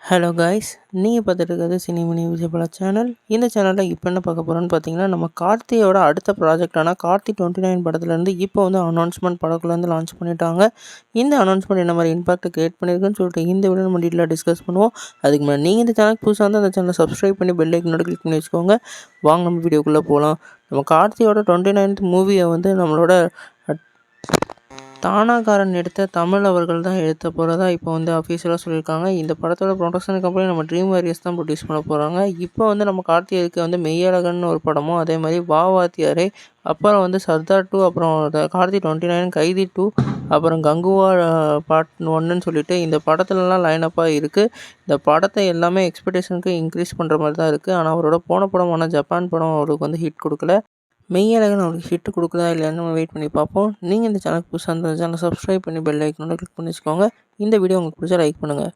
Hello guys, நீங்கள் பார்த்துட்டு இருக்கிறது சினிமணி விஜயபாலா சேனல். இந்த சேனலில் இப்போ என்ன பார்க்க போகிறோன்னு பார்த்தீங்கன்னா, நம்ம கார்த்தியோட அடுத்த ப்ராஜெக்டான கார்த்தி 29 படத்துலேருந்து இப்போ வந்து அனௌன்ஸ்மெண்ட் படக்குள்ளேருந்து லான்ச் பண்ணிட்டாங்க. இந்த அனௌன்ஸ்மெண்ட் என்ன மாதிரி இம்பாக்ட் கிரியேட் பண்ணியிருக்குன்னு சொல்லிட்டு இந்த வீடியோ நம்ம டீட்டெயிலாக டிஸ்கஸ் பண்ணுவோம். அதுக்கு முன்னாடி நீங்கள் இந்த சேனலுக்கு புதுசாக வந்து அந்த சேனலை சப்ஸ்கிரைப் பண்ணி பெல் ஐக்கனோட கிளிக் பண்ணி வச்சுக்கோங்க. வாங்க நம்ம வீடியோக்குள்ளே போகலாம். நம்ம கார்த்தியோட 29th மூவியை வந்து நம்மளோட தானாகாரன் எடுத்த தமிழ் அவர்கள் தான் எடுத்த போகிறதா இப்போ வந்து அஃபீஷியலாக சொல்லியிருக்காங்க. இந்த படத்தோட ப்ரொடக்ஷன் கம்பெனி நம்ம ட்ரீம் வாரியர்ஸ் தான் ப்ரொடியூஸ் பண்ண போகிறாங்க. இப்போ வந்து நம்ம கார்த்திகைக்கு வந்து மெய்யழகன் ஒரு படமும், அதே மாதிரி வாத்தியாரே, அப்புறம் வந்து சர்தார் 2, அப்புறம் கார்த்தி 29, கைதி 2, அப்புறம் கங்குவா பார்ட் 1ன்னு சொல்லிட்டு இந்த படத்துலலாம் லைனப்பாக இருக்குது. இந்த படத்தை எல்லாமே எக்ஸ்பெக்டேஷனுக்கு இன்க்ரீஸ் பண்ணுற மாதிரி தான் இருக்குது. ஆனால் அவரோட போன படமான ஜப்பான் படம் அவருக்கு வந்து ஹிட் கொடுக்கல. மெய்யழகன் அவருக்கு ஹிட் கொடுக்குதா இல்லையான்னு நம்ம வெயிட் பண்ணி பார்ப்போம். நீங்கள் இந்த சேனலுக்கு புதுசாக அந்த சேனலை சப்ஸ்கிரைப் பண்ணி பெல் ஐக்கனோட கிளிக் பண்ணி வச்சுக்கோங்க. இந்த வீடியோ உங்களுக்கு பிடிச்சா லைக் பண்ணுங்கள்.